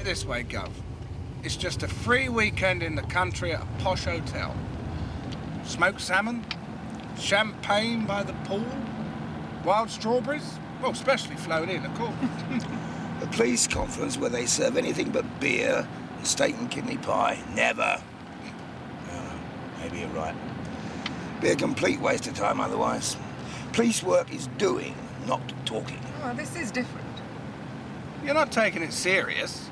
it this way, Gov. It's just a free weekend in the country at a posh hotel. Smoked salmon, champagne by the pool, wild strawberries, well, specially flown in, of course. A police conference where they serve anything but beer and steak and kidney pie. Never. Maybe you're right. Be a complete waste of time otherwise. Police work is doing, not talking. Oh, this is different. You're not taking it serious.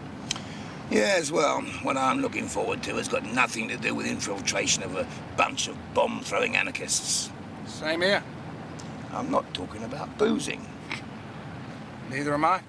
Yes, well, what I'm looking forward to has got nothing to do with infiltration of a bunch of bomb-throwing anarchists. Same here. I'm not talking about boozing. Neither am I.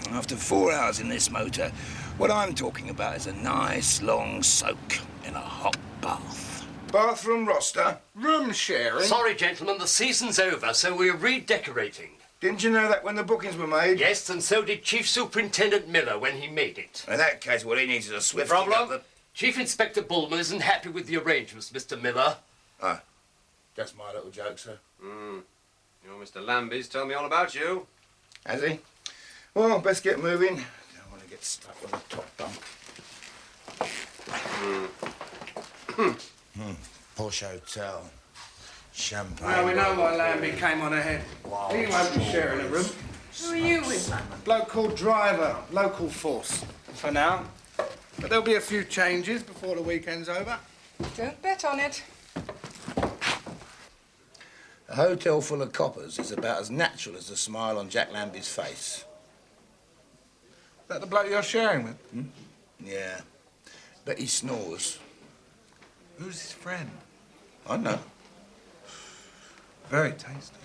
After 4 hours in this motor, what I'm talking about is a nice long soak in a hot bath. Bathroom roster? Room sharing? Sorry, gentlemen, the season's over, so we're redecorating. Didn't you know that when the bookings were made? Yes, and so did Chief Superintendent Miller when he made it. In that case, what he needs is a swift... Problem? Chief Inspector Bullman isn't happy with the arrangements, Mr. Miller. Oh, just my little joke, sir. Your Mr. Lambie's told me all about you. Has he? Well, best get moving. Don't want to get stuck with a top bunk. Posh hotel. Champagne. Well, we know why Lambie came on ahead. He won't be sharing a room. Who are you with? Bloke called Driver, local force, for now. But there'll be a few changes before the weekend's over. Don't bet on it. A hotel full of coppers is about as natural as the smile on Jack Lambie's face. Is that the bloke you're sharing with? Yeah. Bet he snores. Who's his friend? I know. Very tasty.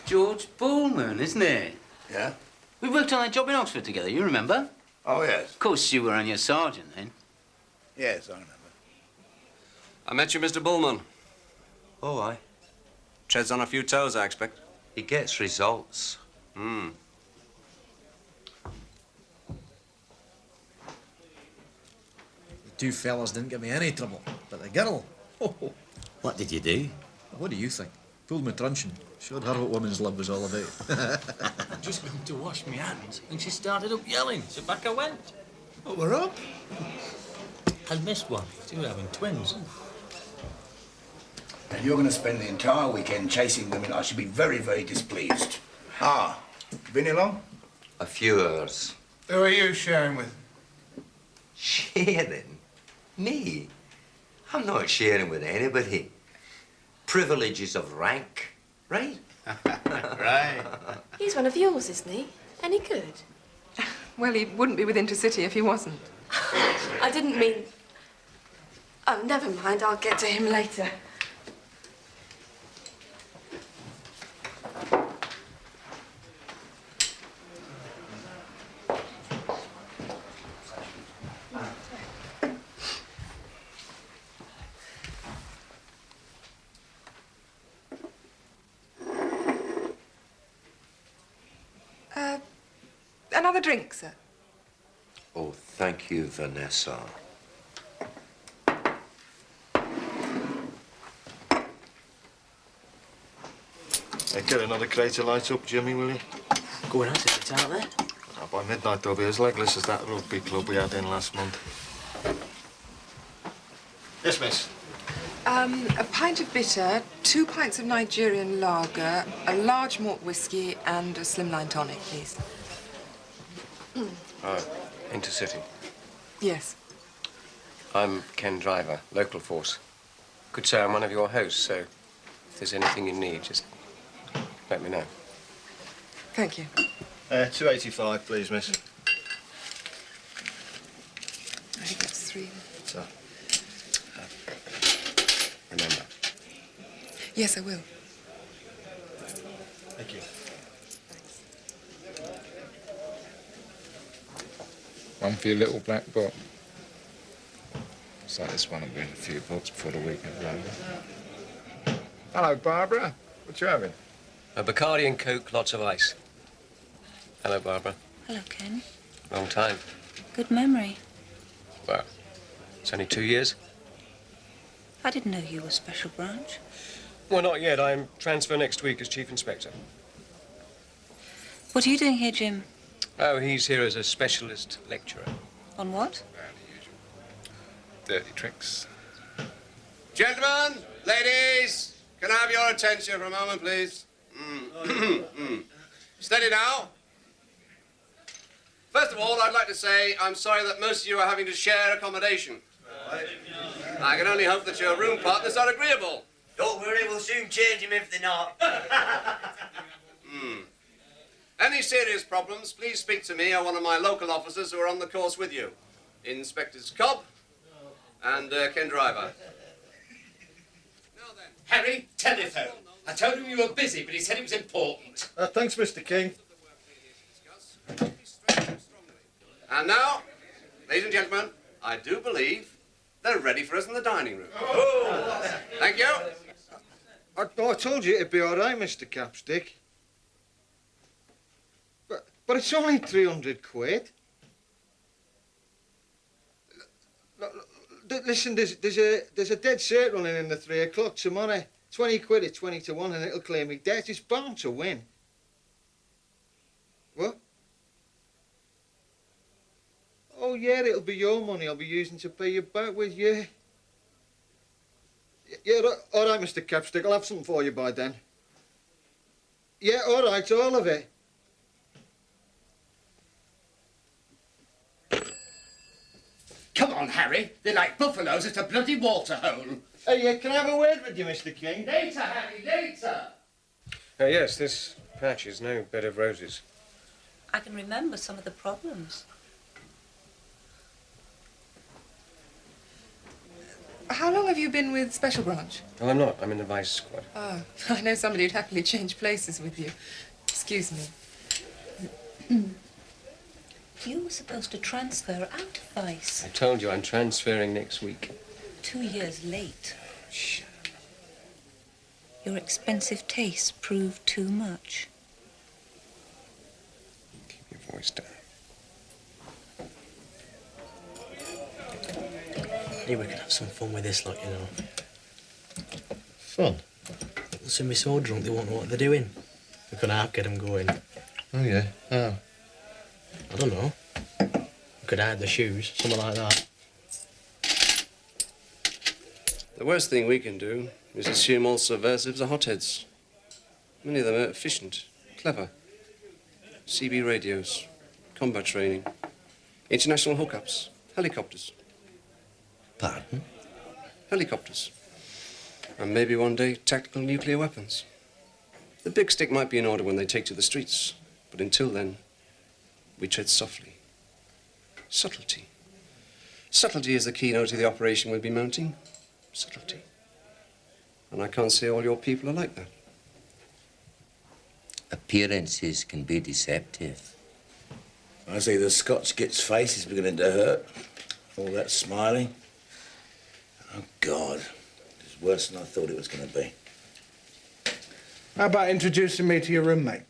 George Bullman, isn't it? Yeah? We worked on that job in Oxford together, you remember? Oh, yes. Of course, you were on your sergeant then. Yes, I remember. I met you, Mr. Bullman. Oh, aye. Treads on a few toes, I expect. He gets results. Hmm. The two fellas didn't give me any trouble, but the girl, What did you do? what do you think? Pulled my truncheon. Showed her what women's love was all about. Just going to wash my hands, and she started up yelling, so back I went. What, we're up? I'd missed one, two having twins. And you're going to spend the entire weekend chasing women. I should be very, very displeased. Ah, been here long? A few hours. Who are you sharing with? Sharing? Me? I'm not sharing with anybody. Privileges of rank, right? Right. He's one of yours, isn't he? Any good? Well, he wouldn't be with Intercity if he wasn't. I didn't mean... Oh, never mind. I'll get to him later. Another drink, sir. Oh, thank you, Vanessa. Hey, get another crate of lights up, Jimmy, will you? Going out of it, aren't they? By midnight, they'll be as legless as that rugby club we had in last month. Yes, miss. A pint of bitter, 2 pints of Nigerian lager, a large malt whiskey, and a slimline tonic, please. Intercity. Yes. I'm Ken Driver, local force. Could say I'm one of your hosts, so if there's anything you need, just let me know. Thank you. 285, please, miss. I think that's 3. So, Remember. Yes, I will. thank you. One for your little black book. Looks like this one will be in a few books before the weekend's over. Hello, Barbara. What you having? A Bacardi and Coke, lots of ice. Hello, Barbara. Hello, Ken. Long time. Good memory. Well, it's only 2 years. I didn't know you were Special Branch. Well, not yet. I'm transfer next week as Chief Inspector. What are you doing here, Jim? Oh, he's here as a specialist lecturer. On what? Dirty tricks. Gentlemen, ladies, can I have your attention for a moment, please? Steady now. First of all, I'd like to say I'm sorry that most of you are having to share accommodation. I can only hope that your room partners are agreeable. Don't worry, we'll soon change him if they're not. Any serious problems, please speak to me or one of my local officers who are on the course with you. Inspectors Cobb and Ken Driver. Harry, telephone. I told him you were busy, but he said it was important. Thanks, Mr. King. And now, ladies and gentlemen, I do believe they're ready for us in the dining room. Thank you. I told you it'd be all right, Mr. Capstick. But it's only 300 quid. Listen, there's a dead cert running in the 3 o'clock tomorrow. 20 quid at 20 to 1 and it'll clear me debt. It's bound to win. What? Oh, yeah, it'll be your money I'll be using to pay you back with, yeah. Yeah, all right, Mr. Capstick. I'll have something for you by then. Yeah, all right, all of it. Come on, Harry. They're like buffaloes at a bloody water hole. Hey, can I have a word with you, Mr. King? Later, Harry, later. Yes, this patch is no bed of roses. I can remember some of the problems. How long have you been with Special Branch? Well, I'm not. I'm in the vice squad. Oh, I know somebody who'd happily change places with you. Excuse me. You were supposed to transfer out of vice. I told you I'm transferring next week. 2 years late. Shh. Your expensive tastes proved too much. Keep your voice down. Maybe we could have some fun with this, like, you know. Fun? They'll soon be so drunk they won't know what they're doing. We could half get them going. Oh, yeah? How? I don't know. We could hide the shoes, something like that. The worst thing we can do is assume all subversives are hotheads. Many of them are efficient, clever. CB radios, combat training, international hookups, helicopters. Pardon? Helicopters. And maybe one day, tactical nuclear weapons. The big stick might be in order when they take to the streets, but until then, we tread softly. Subtlety. Subtlety is the keynote of the operation we'll be mounting. Subtlety. And I can't say all your people are like that. Appearances can be deceptive. I see the Scotch git's face is beginning to hurt. All that smiling. Oh, God. It's worse than I thought it was going to be. How about introducing me to your roommate?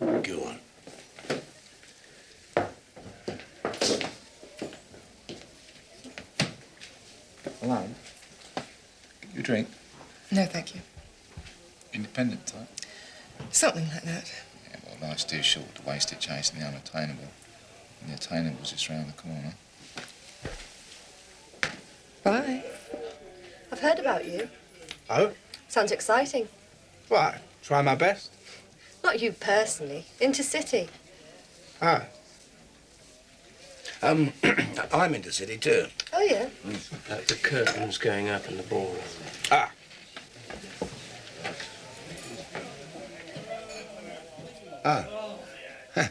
Go on. Hello. You drink? No, thank you. Independent type? Something like that. Yeah, well, life's too short to waste it chasing the unattainable. And the attainable's just round the corner. Bye. I've heard about you. Oh? Sounds exciting. Why? Try my best. Not you personally. Intercity. Oh. I'm into city too. Oh, yeah? The curtain's going up in the ballroom. Ah. Ah. Huh.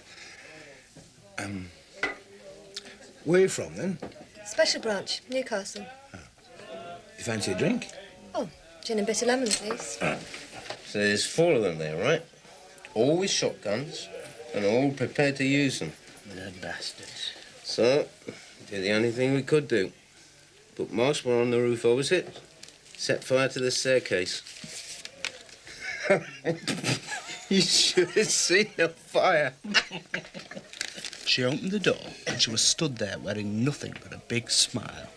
Where are you from, then? Special Branch, Newcastle. You fancy a drink? Oh, gin and bitter lemon, please. So there's 4 of them there, right? All with shotguns and all prepared to use them. Blood bastards. So, did the only thing we could do. Put marshmallow on the roof opposite, set fire to the staircase. You should have seen the fire. She opened the door and she was stood there wearing nothing but a big smile.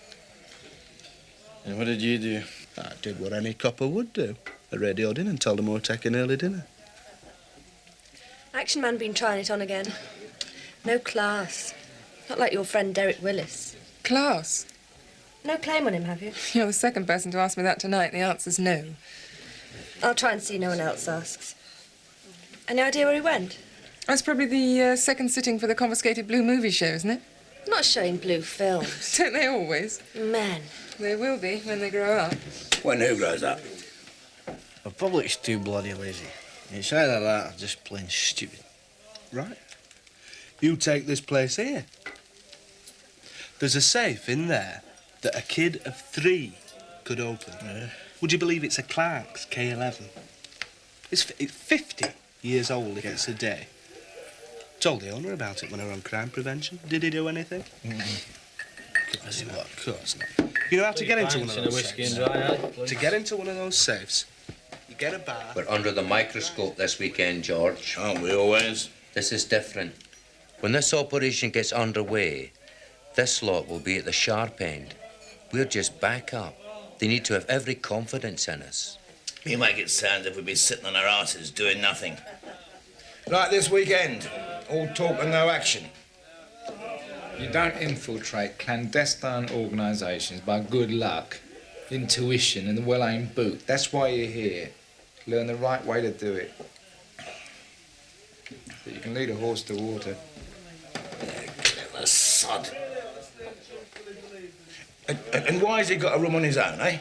And what did you do? I did what any copper would do. I radioed in and told them we were taking early dinner. Action man been trying it on again. No class. Not like your friend Derek Willis. Class? No claim on him, have you? You're the second person to ask me that tonight. The answer's no. I'll try and see no one else asks. Any idea where he went? That's probably the second sitting for the confiscated blue movie show, isn't it? Not showing blue films. Don't they always? Men. They will be when they grow up. When who grows up? The public's too bloody lazy. It's either that or just plain stupid. Right. You take this place here. There's a safe in there that a kid of 3 could open. Yeah. Would you believe it's a Clark's K11? It's 50 years old if it's a day. Told the owner about it when I were on crime prevention. Did he do anything? Of course not. You know how to get into one of those safes? To get into one of those safes, you get a bar. We're under the microscope this weekend, George. Aren't we always? This is different. When this operation gets underway, this lot will be at the sharp end. We're just back up. They need to have every confidence in us. You make it sound as if we'd be sitting on our asses doing nothing. Like this weekend, all talk and no action. You don't infiltrate clandestine organisations by good luck, intuition and a well-aimed boot. That's why you're here. Learn the right way to do it. But you can lead a horse to water. Clever sod. And why has he got a room on his own, eh?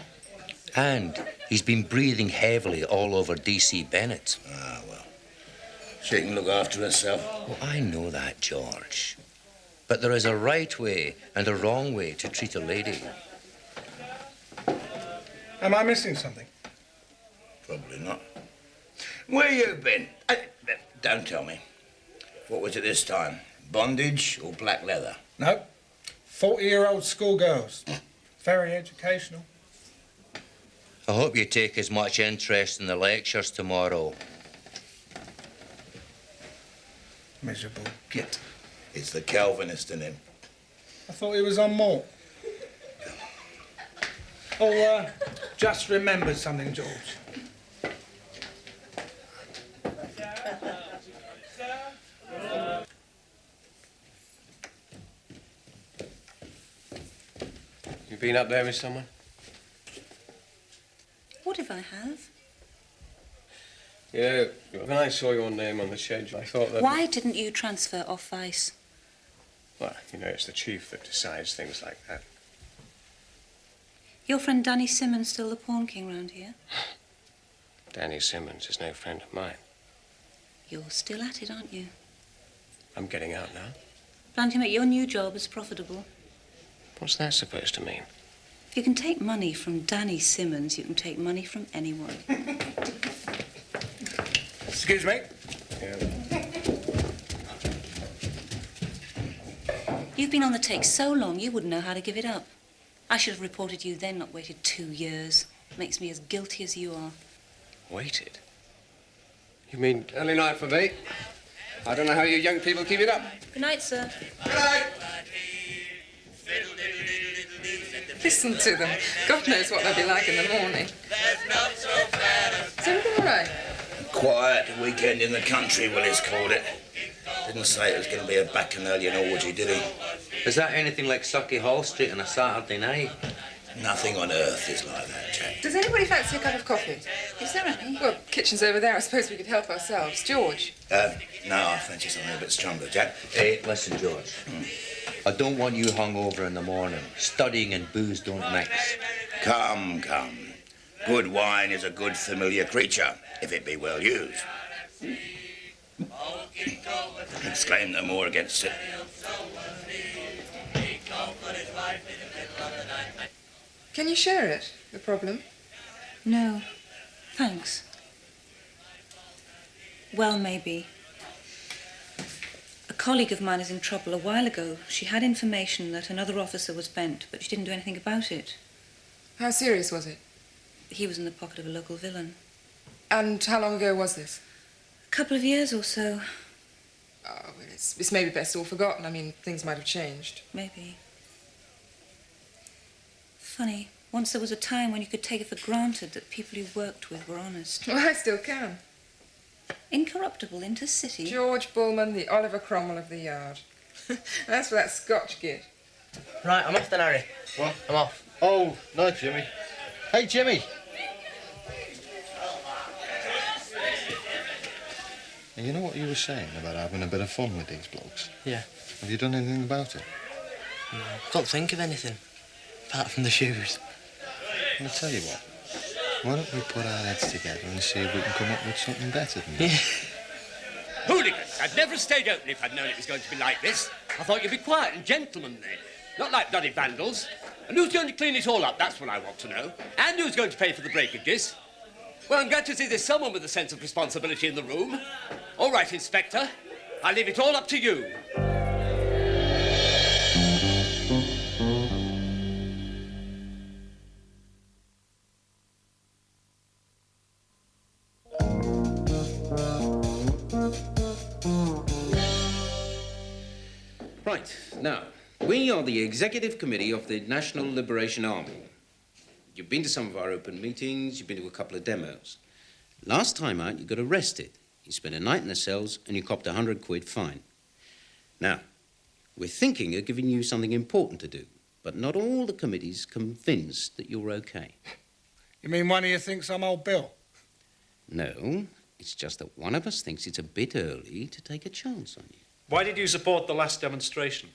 And he's been breathing heavily all over D.C. Bennett. Ah, well. She can look after herself. Well, I know that, George. But there is a right way and a wrong way to treat a lady. Am I missing something? Probably not. Where you been? Don't tell me. What was it this time? Bondage or black leather? No. 40-year-old schoolgirls. Very educational. I hope you take as much interest in the lectures tomorrow. Miserable git. It's the Calvinist in him. I thought he was on malt. Oh, just remembered something, George. You been up there with someone? What if I have? Yeah, when I saw your name on the schedule, I thought that... Why didn't you transfer off Vice? Well, you know, it's the chief that decides things like that. Your friend Danny Simmons still the pawn king round here? Danny Simmons is no friend of mine. You're still at it, aren't you? I'm getting out now. Plan to make your new job as profitable. What's that supposed to mean? If you can take money from Danny Simmons, you can take money from anyone. Excuse me? Yeah. You've been on the take so long, you wouldn't know how to give it up. I should have reported you then, not waited 2 years. Makes me as guilty as you are. Waited? You mean early night for me? I don't know how you young people keep it up. Good night, sir. Good night. Listen to them. God knows what they'll be like in the morning. Is everything all right? Quiet weekend in the country, Willis called it. Didn't say it was going to be a bacchanalian orgy, did he? Is that anything like Sucky Hall Street on a Saturday night? Nothing on earth is like that, Jack. Does anybody fancy a cup of coffee? Is there any? Well, kitchen's over there. I suppose we could help ourselves. George? No, I fancy something a bit stronger, Jack. Hey, listen, George. I don't want you hungover in the morning. Studying and booze don't mix. Come, come. Good wine is a good familiar creature, if it be well used. Exclaim no more against it. Can you share it, the problem? No. Thanks. Well, maybe. A colleague of mine is in trouble. A while ago, she had information that another officer was bent, but she didn't do anything about it. How serious was it? He was in the pocket of a local villain. And how long ago was this? A couple of years or so. Oh, well, it's maybe best all forgotten. I mean, things might have changed. Maybe. Funny. Once there was a time when you could take it for granted that people you worked with were honest. Well, I still can. Incorruptible intercity. George Bullman, the Oliver Cromwell of the yard. That's for that Scotch kid. Right, I'm off then, Harry. What? I'm off. Oh, no, Jimmy. Hey, Jimmy. Now, you know what you were saying about having a bit of fun with these blokes? Yeah. Have you done anything about it? No, can't think of anything. Apart from the shoes. I'll tell you what. Why don't we put our heads together and see if we can come up with something better than that? Hooligans! I'd never have stayed open if I'd known it was going to be like this. I thought you'd be quiet and gentlemanly. Not like bloody vandals. And who's going to clean it all up? That's what I want to know. And who's going to pay for the breakages? Well, I'm glad to see there's someone with a sense of responsibility in the room. All right, Inspector. I'll leave it all up to you. Right, now, we are the Executive Committee of the National Liberation Army. You've been to some of our open meetings, you've been to a couple of demos. Last time out, you got arrested. You spent a night in the cells and you copped £100 fine. Now, we're thinking of giving you something important to do, but not all the committee's convinced that you're okay. You mean one of you thinks I'm old Bill? No, it's just that one of us thinks it's a bit early to take a chance on you. Why did you support the last demonstration?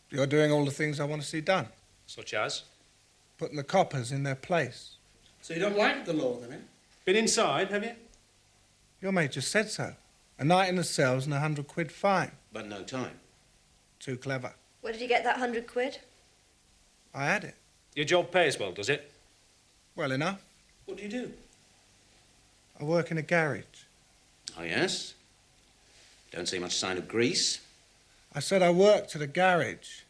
You're doing all the things I want to see done. Such as? Putting the coppers in their place. So you don't like the law, then, eh? Been inside, have you? Your mate just said so. A night in the cells and £100 fine. But no time. Too clever. Where did you get that £100? I had it. Your job pays well, does it? Well enough. What do you do? I work in a garage. Oh, yes? Don't see much sign of grease. I said I worked at a garage.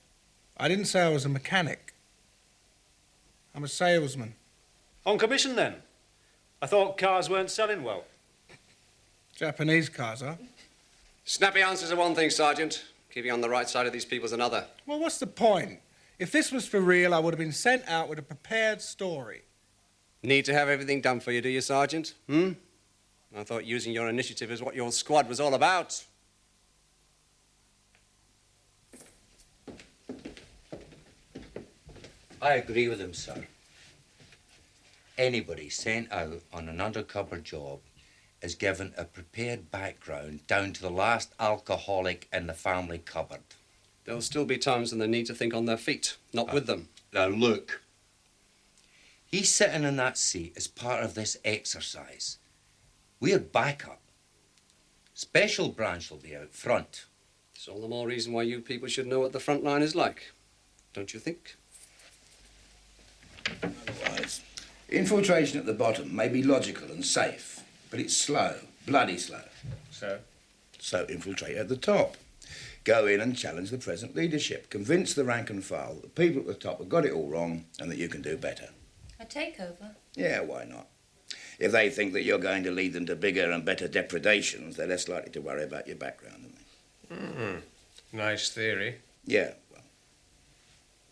I didn't say I was a mechanic. I'm a salesman. On commission, then? I thought cars weren't selling well. Japanese cars, huh? Snappy answers are one thing, Sergeant. Keeping on the right side of these people is another. Well, what's the point? If this was for real, I would have been sent out with a prepared story. Need to have everything done for you, do you, Sergeant? I thought using your initiative is what your squad was all about. I agree with him, sir. Anybody sent out on an undercover job is given a prepared background down to the last alcoholic in the family cupboard. There'll still be times when they need to think on their feet, not with them. Now, look. He's sitting in that seat as part of this exercise. We're backup. Special branch will be out front. It's all the more reason why you people should know what the front line is like. Don't you think? Otherwise, infiltration at the bottom may be logical and safe, but it's slow, bloody slow. So? So infiltrate at the top. Go in and challenge the present leadership. Convince the rank and file that the people at the top have got it all wrong and that you can do better. A takeover? Yeah, why not? If they think that you're going to lead them to bigger and better depredations, they're less likely to worry about your background, aren't they? Nice theory. Yeah, well,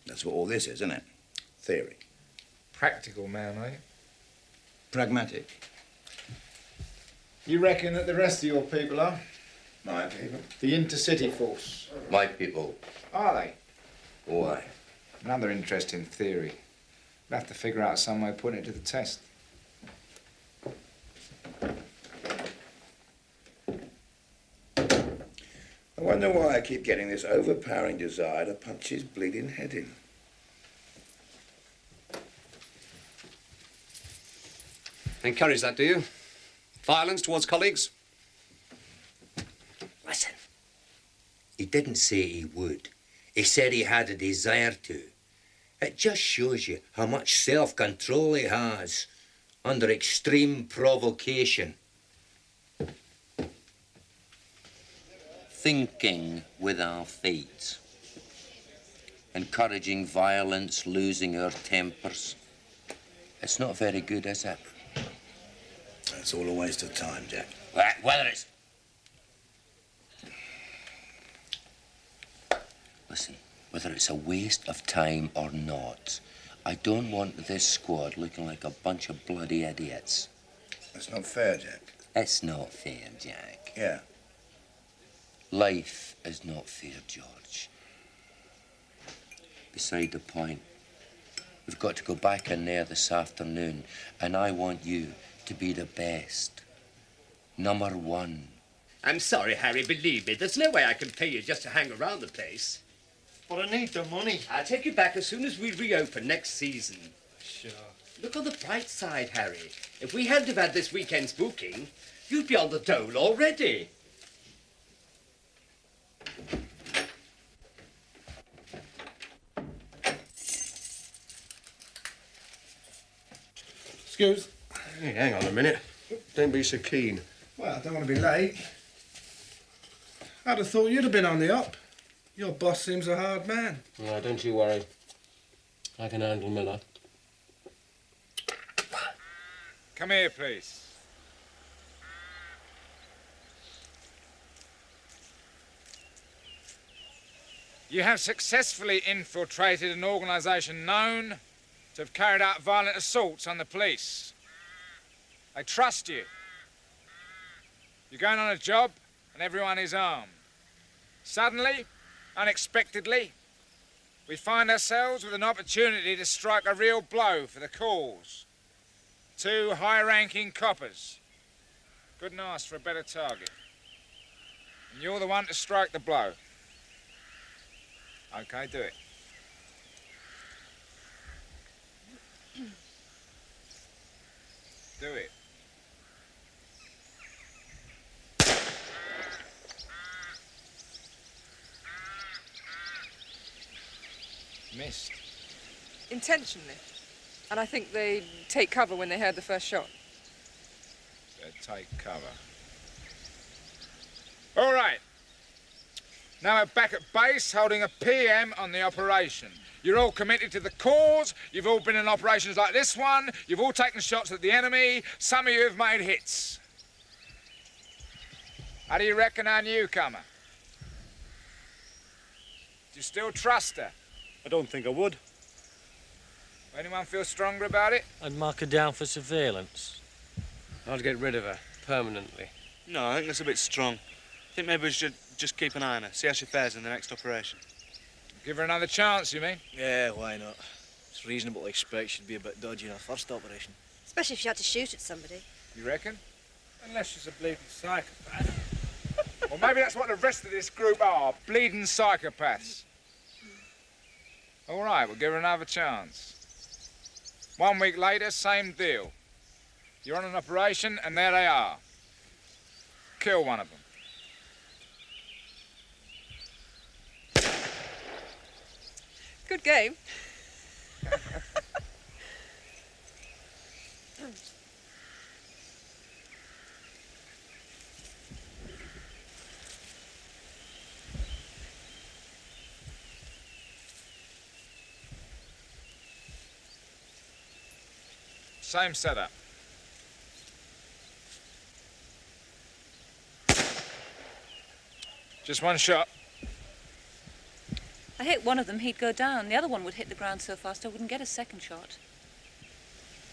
that's what all this is, isn't it? Theory. Practical man, are you? Pragmatic. You reckon that the rest of your people are? My people. The intercity force. My people. Are they? Why? Another interesting theory. We'll have to figure out some way of putting it to the test. I wonder why I keep getting this overpowering desire to punch his bleeding head in. Encourage that, do you? Violence towards colleagues? Listen. He didn't say he would. He said he had a desire to. It just shows you how much self-control he has under extreme provocation. Thinking with our feet. Encouraging violence, losing our tempers. It's not very good, is it? It's all a waste of time, Jack. Whether it's... Listen, whether it's a waste of time or not, I don't want this squad looking like a bunch of bloody idiots. That's not fair, Jack. It's not fair, Jack. Yeah. Life is not fair, George. Beside the point, we've got to go back in there this afternoon, and I want you to be the best. Number one. I'm sorry, Harry, believe me. There's no way I can pay you just to hang around the place. But I need the money. I'll take you back as soon as we reopen next season. Sure. Look on the bright side, Harry. If we hadn't have had this weekend's booking, you'd be on the dole already. Excuse. Hey, hang on a minute. Don't be so keen. Well, I don't want to be late. I'd have thought you'd have been on the up. Your boss seems a hard man. No, don't you worry. I can handle Miller. Come here, please. You have successfully infiltrated an organisation known to have carried out violent assaults on the police. They trust you. You're going on a job and everyone is armed. Suddenly, unexpectedly, we find ourselves with an opportunity to strike a real blow for the cause. 2 high-ranking coppers. Couldn't ask for a better target. And you're the one to strike the blow. Okay, do it. Do it. Missed. Intentionally. And I think they take cover when they heard the first shot. Take cover. All right. Now we're back at base, holding a PM on the operation. You're all committed to the cause. You've all been in operations like this one. You've all taken shots at the enemy. Some of you have made hits. How do you reckon our newcomer? Do you still trust her? I don't think I would. Anyone feel stronger about it? I'd mark her down for surveillance. I'd get rid of her permanently. No, I think that's a bit strong. I think maybe we should just keep an eye on her, see how she fares in the next operation. Give her another chance, you mean? Yeah, why not? It's reasonable to expect she'd be a bit dodgy in her first operation. Especially if she had to shoot at somebody. You reckon? Unless she's a bleeding psychopath. Or maybe that's what the rest of this group are, bleeding psychopaths. All right, we'll give her another chance. 1 week later, same deal. You're on an operation, and there they are. Kill one of them. Good game. Same setup. Just one shot. I hit one of them, he'd go down. The other one would hit the ground so fast I wouldn't get a second shot.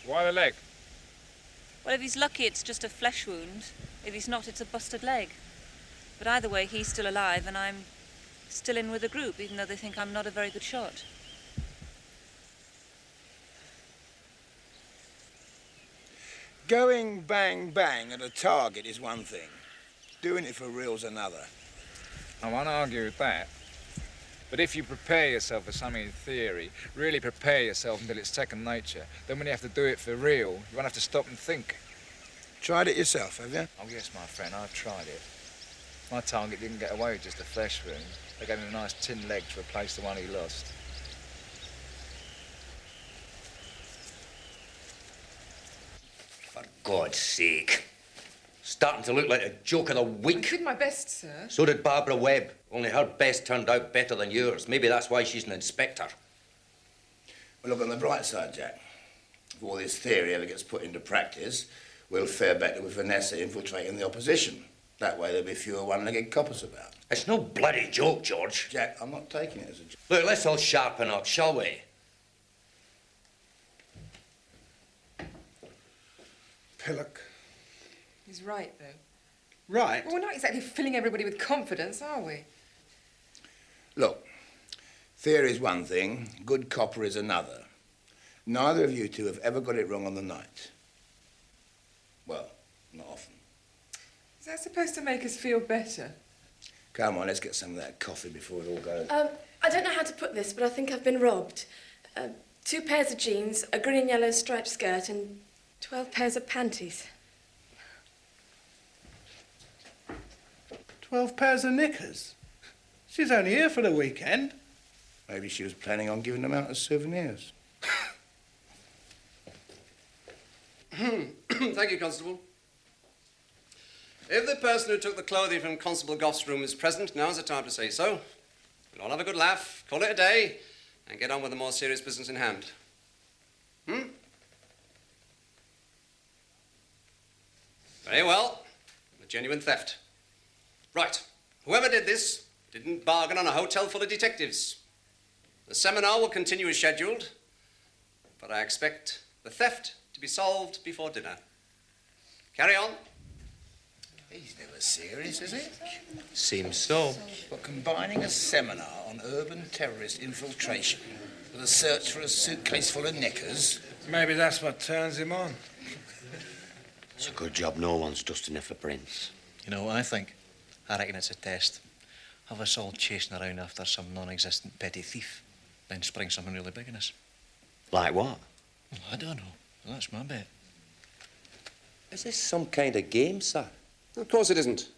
Why the leg? Well, if he's lucky, it's just a flesh wound. If he's not, it's a busted leg. But either way, he's still alive, and I'm still in with the group, even though they think I'm not a very good shot. Going bang bang at a target is one thing. Doing it for real's another. I won't argue with that. But if you prepare yourself for something in theory, really prepare yourself until it's second nature, then when you have to do it for real, you won't have to stop and think. Tried it yourself, have you? Oh, yes, my friend, I've tried it. My target didn't get away with just a flesh wound. They gave him a nice tin leg to replace the one he lost. For God's sake. Starting to look like a joke of the I week. did my best, sir. So did Barbara Webb. Only her best turned out better than yours. Maybe that's why she's an inspector. Well, look on the bright side, Jack. If all this theory ever gets put into practice, we'll fare better with Vanessa infiltrating the opposition. That way there'll be fewer one-legged coppers about. It's no bloody joke, George. Jack, I'm not taking it as a joke. Look, let's all sharpen up, shall we? Pillock. He's right, though. Right? Well, we're not exactly filling everybody with confidence, are we? Look, theory's one thing, good copper is another. Neither of you two have ever got it wrong on the night. Well, not often. Is that supposed to make us feel better? Come on, let's get some of that coffee before it all goes. I don't know how to put this, but I think I've been robbed. 2 pairs of jeans, a green and yellow striped skirt, and 12 pairs of panties. 12 pairs of knickers? She's only here for the weekend. Maybe she was planning on giving them out as souvenirs. Thank you, Constable. If the person who took the clothing from Constable Goff's room is present, now's the time to say so. We'll all have a good laugh, call it a day, and get on with the more serious business in hand. Very well. A genuine theft. Right. Whoever did this didn't bargain on a hotel full of detectives. The seminar will continue as scheduled, but I expect the theft to be solved before dinner. Carry on. He's never serious, is he? Seems so. But combining a seminar on urban terrorist infiltration with a search for a suitcase full of knickers... Maybe that's what turns him on. It's a good job no one's dusting her for prints. You know what I think? I reckon it's a test. Have us all chasing around after some non-existent petty thief, then spring something really big on us. Like what? Well, I don't know. Well, that's my bet. Is this some kind of game, sir? Of course it isn't.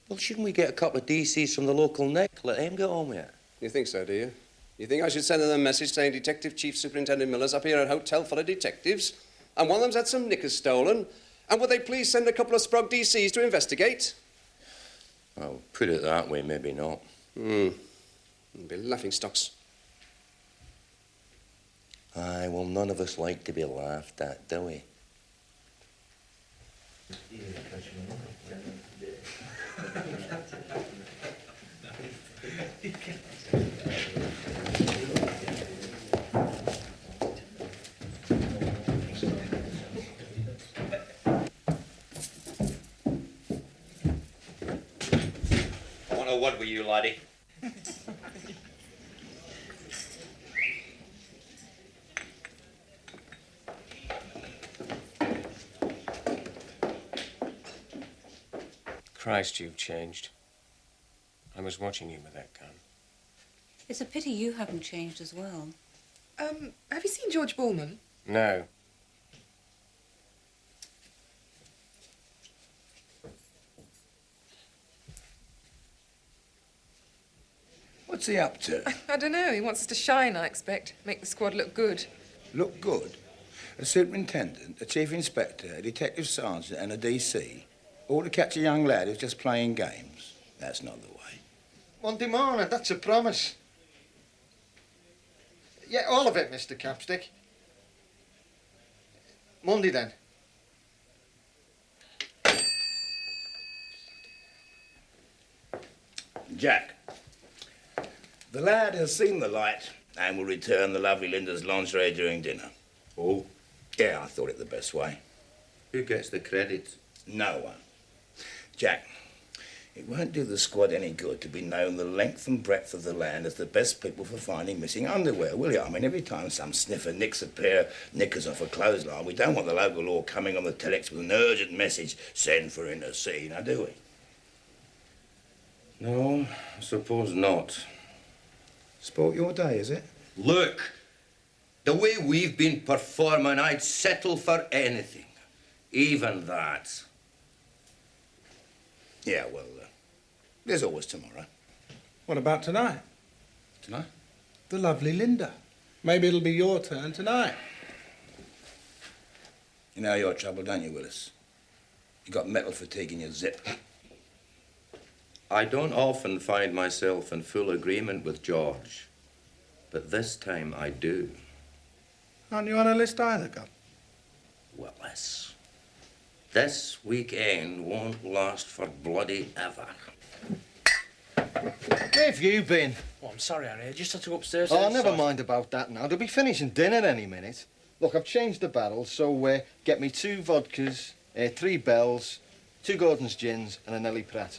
Well, shouldn't we get a couple of DCs from the local neck? Let him get on with it. You think so, do you? You think I should send them a message saying Detective Chief Superintendent Miller's up here at a hotel full of detectives, and one of them's had some knickers stolen, and would they please send a couple of Sprog DCs to investigate? Well, put it that way, maybe not. It'd be laughing stocks. Aye, well, none of us like to be laughed at, do we? I want a word with you, laddie. Christ, you've changed. I was watching you with that gun. It's a pity you haven't changed as well. Have you seen George Bullman? No. What's he up to? I don't know. He wants us to shine, I expect. Make the squad look good. Look good? A superintendent, a chief inspector, a detective sergeant and a DC, all to catch a young lad who's just playing games. That's not the way. Monday morning, that's a promise. Yeah, all of it, Mr. Capstick. Monday, then. Jack, the lad has seen the light and will return the lovely Linda's lingerie during dinner. Oh? Yeah, I thought it the best way. Who gets the credit? No one. Jack, it won't do the squad any good to be known the length and breadth of the land as the best people for finding missing underwear, will you? I mean, every time some sniffer nicks a pair of knickers off a clothesline, we don't want the local law coming on the telex with an urgent message, send for in the sea, now do we? No, I suppose not. Sport your day, is it? Look, the way we've been performing, I'd settle for anything. Even that. Yeah, well, there's always tomorrow. What about tonight? Tonight? The lovely Linda. Maybe it'll be your turn tonight. You know your trouble, don't you, Willis? You got metal fatigue in your zip. I don't often find myself in full agreement with George, but this time I do. Aren't you on a list either, Gov? Willis, this weekend won't last for bloody ever. Where have you been? Oh, I'm sorry, Harry. I just had to go upstairs. Oh, never mind about that now. They'll be finishing dinner any minute. Look, I've changed the barrel, so get me 2 vodkas 3 Bells, 2 Gordon's Gins and a Nelly Pratt.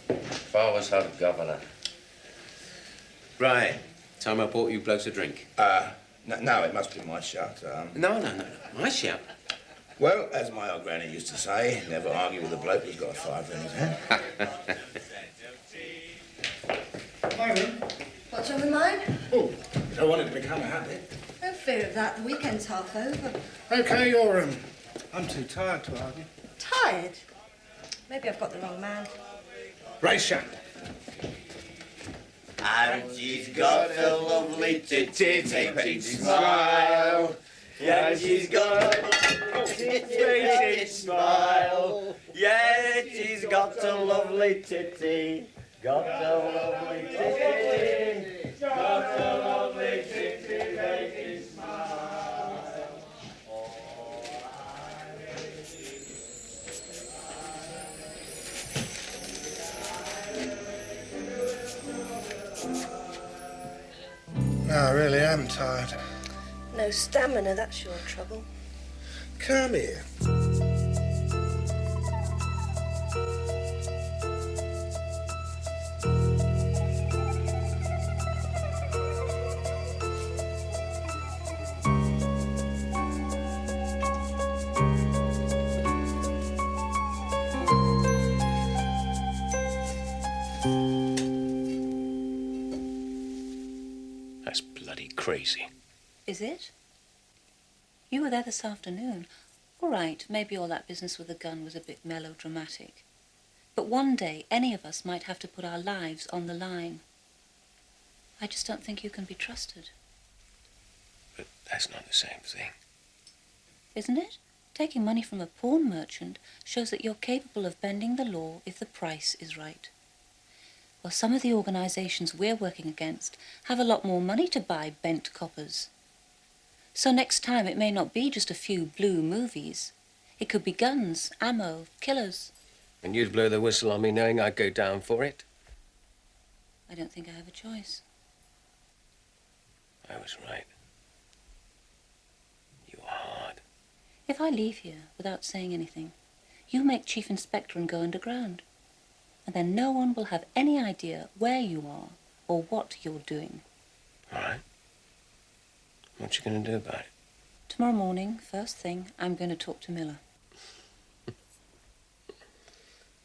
If I was had a governor. Right. Time I bought you blokes a drink. No, it must be my shout. No. My shout. Well, as my old granny used to say, never argue with a bloke who's got a fiver in his hand. What's wrong with mine? Oh, I want it to become a habit. No fear of that. The weekend's half over. OK, you're, I'm too tired to argue. Tired? Maybe I've got the wrong man. Raise Shamp. And she's got a lovely titty smile. Yeah, she's got a titty smile. Yeah, she's got a lovely titty. Got a lovely titty. Got a lovely titty, baby smile. No, I really am tired. No stamina, that's your trouble. Come here. That's bloody crazy. Is it? You were there this afternoon. All right, maybe all that business with the gun was a bit melodramatic. But one day, any of us might have to put our lives on the line. I just don't think you can be trusted. But that's not the same thing. Isn't it? Taking money from a pawn merchant shows that you're capable of bending the law if the price is right. Well, some of the organisations we're working against have a lot more money to buy bent coppers. So next time it may not be just a few blue movies. It could be guns, ammo, killers. And you'd blow the whistle on me knowing I'd go down for it? I don't think I have a choice. I was right. You were hard. If I leave here without saying anything, you make Chief Inspector and go underground. And then no one will have any idea where you are or what you're doing. All right. What you going to do about it? Tomorrow morning, first thing, I'm going to talk to Miller.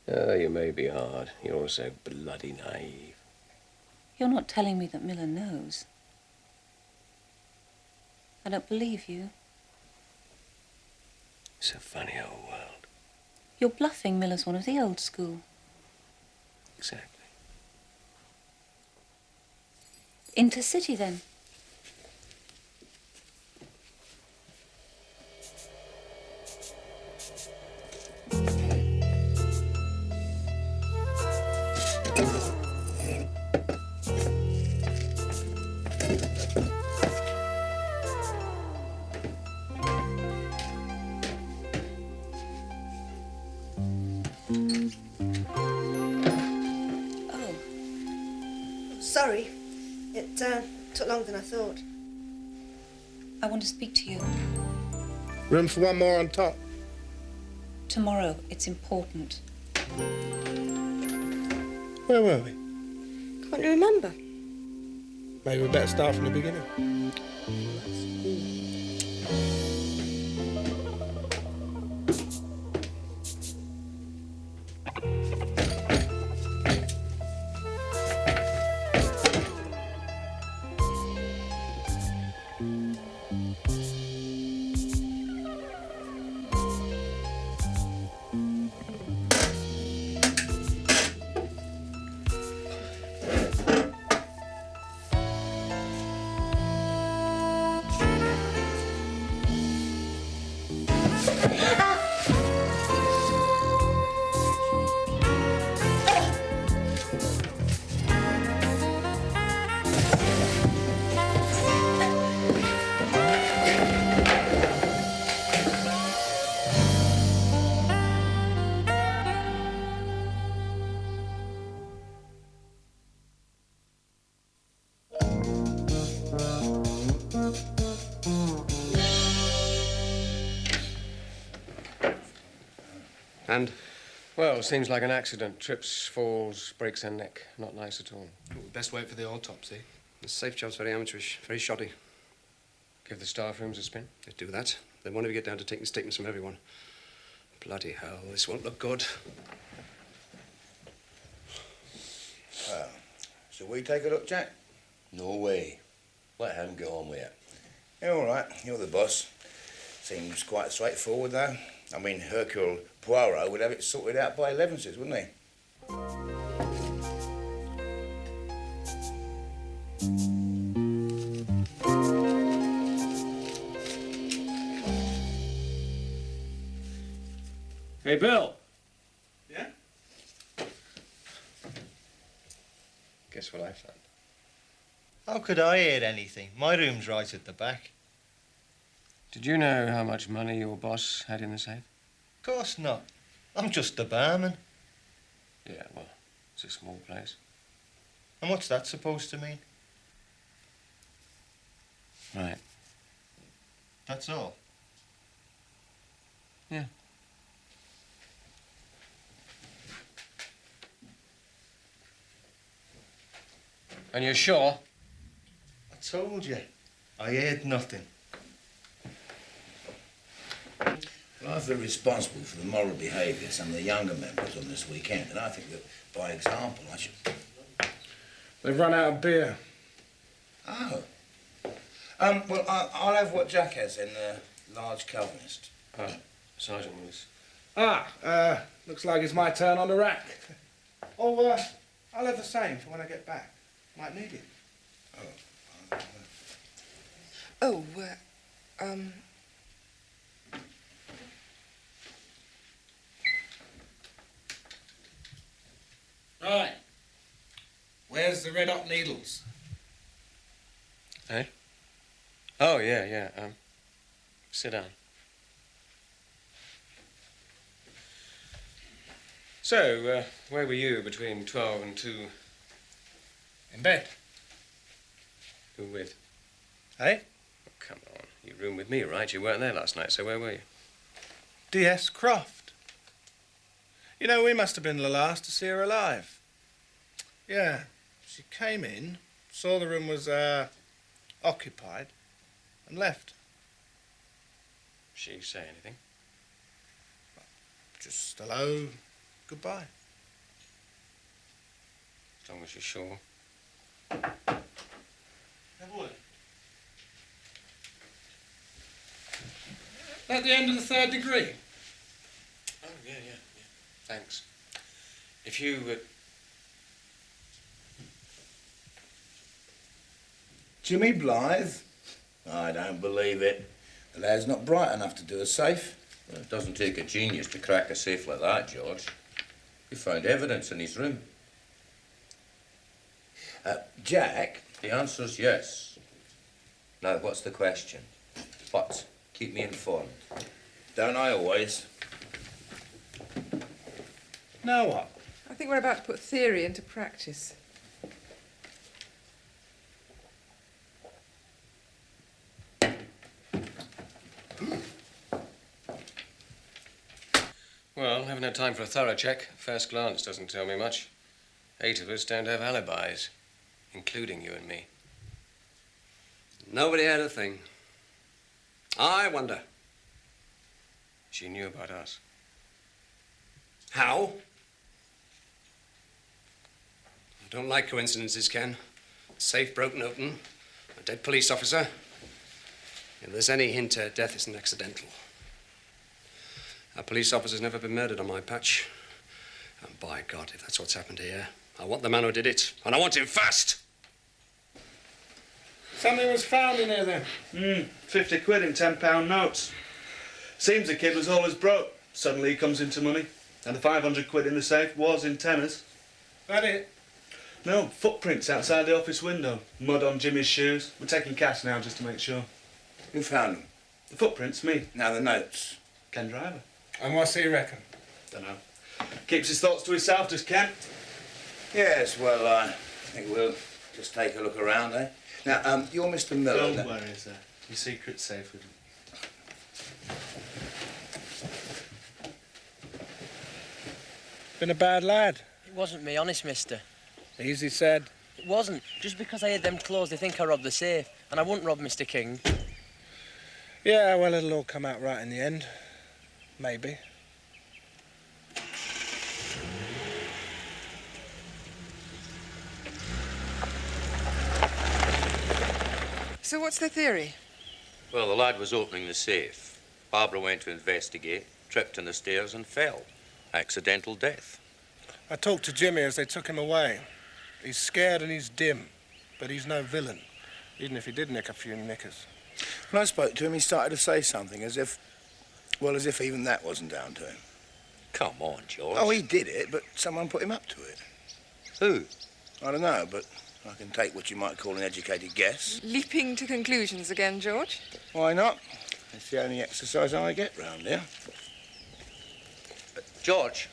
Oh, you may be hard. You're also bloody naive. You're not telling me that Miller knows. I don't believe you. It's a funny old world. You're bluffing. Miller's one of the old school. Exactly. Intercity, then. Sorry. It took longer than I thought. I want to speak to you. Room for one more on top. Tomorrow. It's important. Where were we? Can't you remember? Maybe we better start from the beginning. And? Well, seems like an accident. Trips, falls, breaks her neck. Not nice at all. Well, best wait for the autopsy. The safe job's very amateurish, very shoddy. Give the staff rooms a spin? Let's do that. Then one of you get down to taking statements from everyone. Bloody hell, this won't look good. Well, shall we take a look, Jack? No way. Let him get on with it. Yeah, all right. You're the boss. Seems quite straightforward, though. I mean, Hercule Poirot would have it sorted out by 11s, wouldn't he? Hey, Bill. Yeah? Guess what I found? How could I hear anything? My room's right at the back. Did you know how much money your boss had in the safe? Of course not. I'm just the barman. Yeah, well, it's a small place. And what's that supposed to mean? Right. That's all? Yeah. And you're sure? I told you. I heard nothing. Well, I feel responsible for the moral behaviour of some of the younger members on this weekend, and I think that, by example, I should... They've run out of beer. Oh. Well, I'll have what Jack has in the large Calvinist. Sergeant Willis. Looks like it's my turn on the rack. Oh, I'll have the same for when I get back. Might need it. Oh, Right. Where's the red hot needles? Eh? Oh, yeah. Sit down. So, where were you between 12 and 2? In bed. Who with? Eh? Oh, come on. You roomed with me, right? You weren't there last night, so where were you? D.S. Croft. You know, we must have been the last to see her alive. Yeah. She came in, saw the room was, occupied, and left. She say anything? Just hello, goodbye. As long as you're sure. At the end of the 3rd degree? Oh, yeah. Thanks. If you, Jimmy Blythe? I don't believe it. The lad's not bright enough to do a safe. Well, it doesn't take a genius to crack a safe like that, George. We found evidence in his room. Jack? The answer's yes. Now, what's the question? What? Keep me informed. Don't I always? Now what? I think we're about to put theory into practice. well, haven't had time for a thorough check. First glance doesn't tell me much. 8 of us don't have alibis, including you and me. Nobody had a thing. I wonder. She knew about us. How? I don't like coincidences, Ken. Safe broken open, a dead police officer. If there's any hint her death isn't accidental. A police officer's never been murdered on my patch. And by God, if that's what's happened here, I want the man who did it, and I want him fast! Something was found in here then. 50 quid in £10 notes. Seems the kid was always broke. Suddenly he comes into money. And the 500 quid in the safe was in tenors. That it? No, footprints outside the office window. Mud on Jimmy's shoes. We're taking cash now just to make sure. Who found them? The footprints, me. Now the notes. Ken Driver. And what's he reckon? Dunno. Keeps his thoughts to himself, does Ken? Yes, well, I think we'll just take a look around, eh? Now, you're Mr. Miller. Don't worry, sir. Your secret's safe with him. Been a bad lad. It wasn't me, honest, mister. Easy said. It wasn't. Just because I hid them clothes, they think I robbed the safe. And I wouldn't rob Mr. King. Yeah, well, it'll all come out right in the end. Maybe. So what's the theory? Well, the lad was opening the safe. Barbara went to investigate, tripped on the stairs and fell. Accidental death. I talked to Jimmy as they took him away. He's scared and he's dim, but he's no villain, even if he did nick a few knickers. When I spoke to him, he started to say something as if even that wasn't down to him. Come on, George. Oh, he did it, but someone put him up to it. Who? I don't know, but I can take what you might call an educated guess. Leaping to conclusions again, George? Why not? It's the only exercise I get round here. George.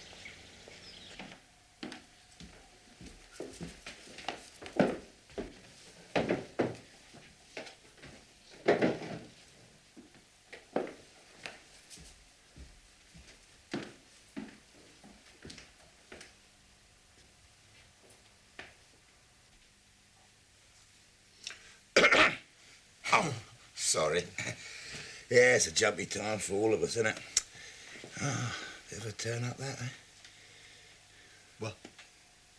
Oh, sorry. Yeah, it's a jumpy time for all of us, isn't it? Oh, bit of a turn up, that, eh? Well,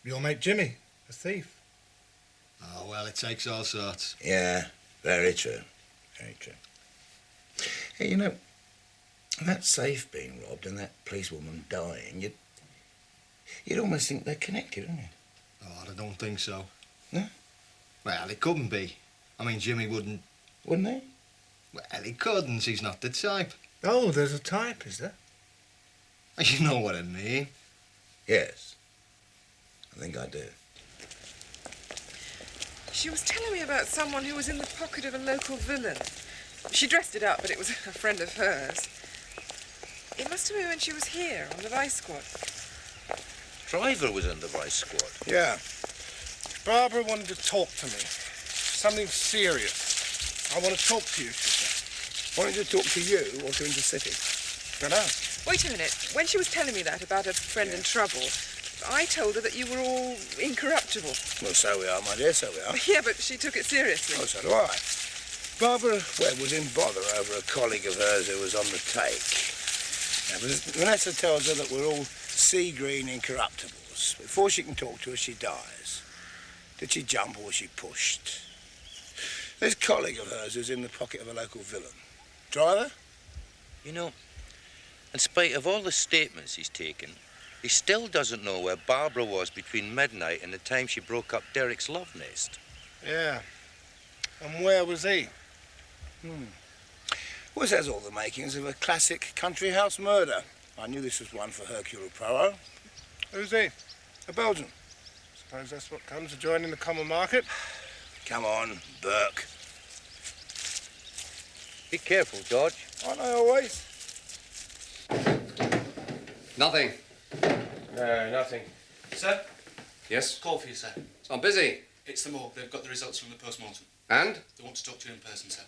your mate Jimmy, a thief. Oh, well, it takes all sorts. Yeah, very true. Very true. Hey, you know, that safe being robbed and that policewoman dying, you'd almost think they're connected, wouldn't you? Oh, I don't think so. No? Well, it couldn't be. I mean, Jimmy wouldn't... Wouldn't he? Well, he couldn't. He's not the type. Oh, there's a type, is there? You know what I mean. Yes. I think I do. She was telling me about someone who was in the pocket of a local villain. She dressed it up, but it was a friend of hers. It must have been when she was here on the vice squad. Driver was in the vice squad. Yeah. Barbara wanted to talk to me. Something serious. I want to talk to you, she said. Wanted to talk to you or to Intercity? Dunno. Wait a minute. When she was telling me that about a friend in trouble, I told her that you were all incorruptible. Well, so we are, my dear, so we are. Yeah, but she took it seriously. Oh, so do I. Barbara Webb was in bother over a colleague of hers who was on the take. Now, Vanessa tells her that we're all sea-green incorruptibles. Before she can talk to us, she dies. Did she jump or was she pushed? This colleague of hers who's in the pocket of a local villain. Driver? You know, in spite of all the statements he's taken, he still doesn't know where Barbara was between midnight and the time she broke up Derek's love nest. Yeah. And where was he? Well, this has all the makings of a classic country house murder. I knew this was one for Hercule Poirot. Who's he? A Belgian. Suppose that's what comes of joining the common market. Come on, Burke. Be careful, George. Aren't I always? Nothing. No, nothing. Sir? Yes? Call for you, sir. So I'm busy. It's the morgue. They've got the results from the post-mortem. And? They want to talk to you in person, sir.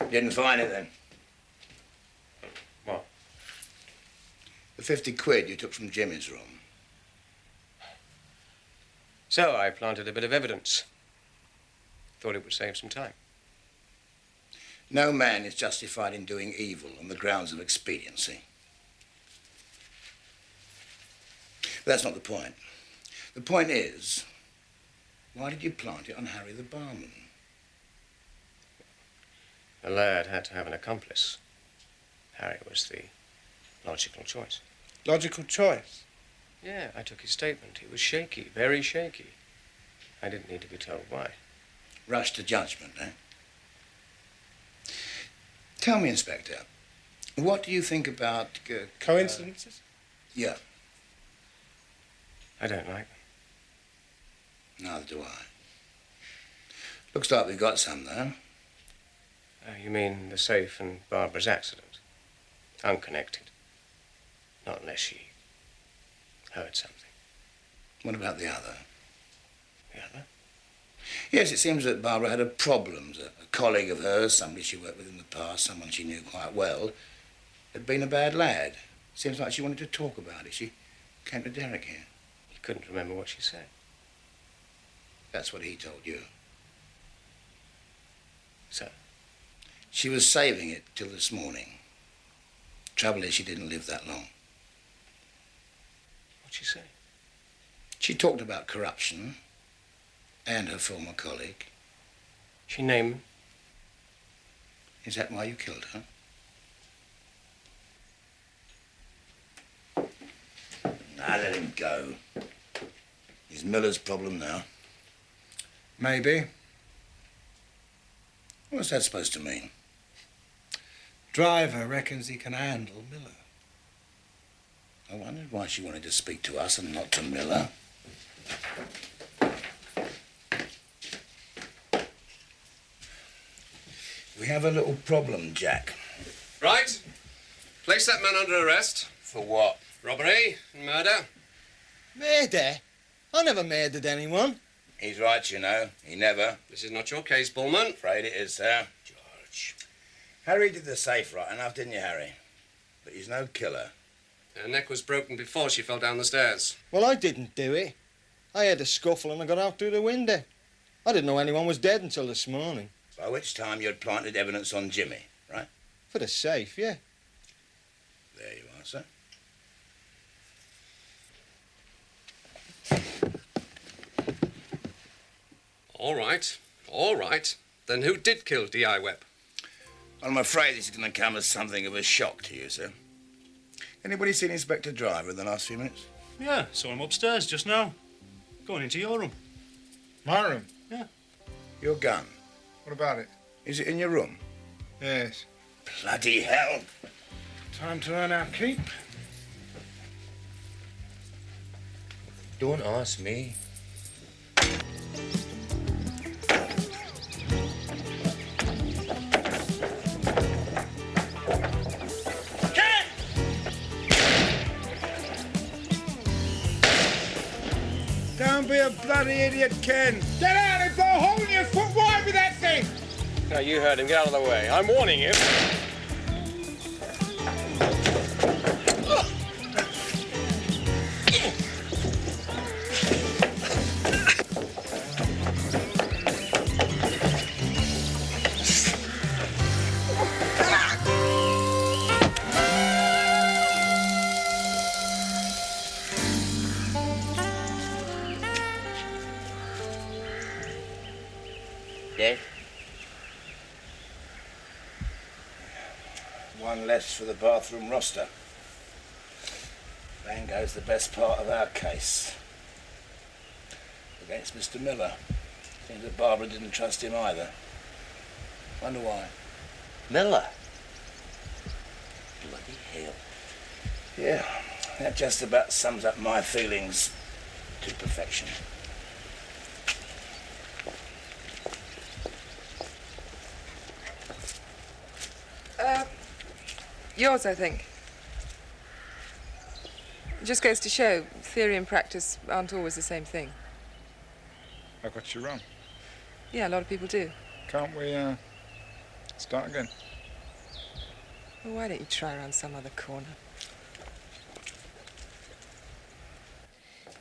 Didn't find it then. What? The 50 quid you took from Jimmy's room. So I planted a bit of evidence. Thought it would save some time. No man is justified in doing evil on the grounds of expediency. But that's not the point. The point is, why did you plant it on Harry the barman? The lad had to have an accomplice. Harry was the logical choice. Logical choice? Yeah, I took his statement. He was shaky, very shaky. I didn't need to be told why. Rush to judgment, eh? Tell me, Inspector, what do you think about... coincidences? Yeah. I don't like them. Neither do I. Looks like we've got some, though. You mean the safe and Barbara's accident? Unconnected. Not unless she heard something. What about the other? The other? Yes, it seems that Barbara had a problem. A colleague of hers, somebody she worked with in the past, someone she knew quite well, had been a bad lad. Seems like she wanted to talk about it. She came to Derek here. You couldn't remember what she said. That's what he told you. So? She was saving it till this morning. Trouble is, she didn't live that long. What'd she say? She talked about corruption and her former colleague. She named them? Is that why you killed her? Now let him go. He's Miller's problem now. Maybe. What's that supposed to mean? Driver reckons he can handle Miller. I wondered why she wanted to speak to us and not to Miller. We have a little problem, Jack. Right. Place that man under arrest. For what? Robbery, murder. Murder? I never murdered anyone. He's right, you know. He never. This is not your case, Bullman. Afraid it is, sir. George. Harry did the safe right enough, didn't you, Harry? But he's no killer. Her neck was broken before she fell down the stairs. Well, I didn't do it. I had a scuffle and I got out through the window. I didn't know anyone was dead until this morning. By which time you'd planted evidence on Jimmy, right? For the safe, yeah. There you are, sir. All right. All right. Then who did kill D.I. Webb? Well, I'm afraid this is going to come as something of a shock to you, sir. Anybody seen Inspector Driver in the last few minutes? Yeah, saw him upstairs just now. Going into your room. My room? Yeah. Your gun? What about it? Is it in your room? Yes. Bloody hell. Time to earn our keep. Don't ask me. Don't be a bloody idiot, Ken. Get out and go holding your foot wide with that thing. No, you heard him. Get out of the way. I'm warning you. Dead? One less for the bathroom roster. Bang goes the best part of our case. Against Mr. Miller. Seems that Barbara didn't trust him either. Wonder why. Miller? Bloody hell. Yeah, that just about sums up my feelings to perfection. Yours, I think. It just goes to show theory and practice aren't always the same thing. I got you wrong. Yeah, a lot of people do. Can't we, start again? Well, why don't you try around some other corner?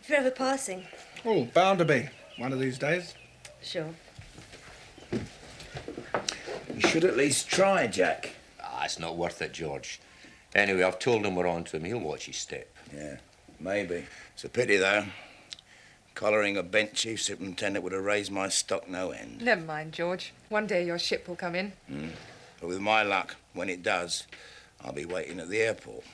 If you're ever passing. Oh, bound to be. One of these days. Sure. You should at least try, Jack. Ah, it's not worth it, George. Anyway, I've told him we're on to him. He'll watch his step. Yeah, maybe. It's a pity, though. Collaring a bent chief superintendent would have raised my stock no end. Never mind, George. One day your ship will come in. But with my luck, when it does, I'll be waiting at the airport.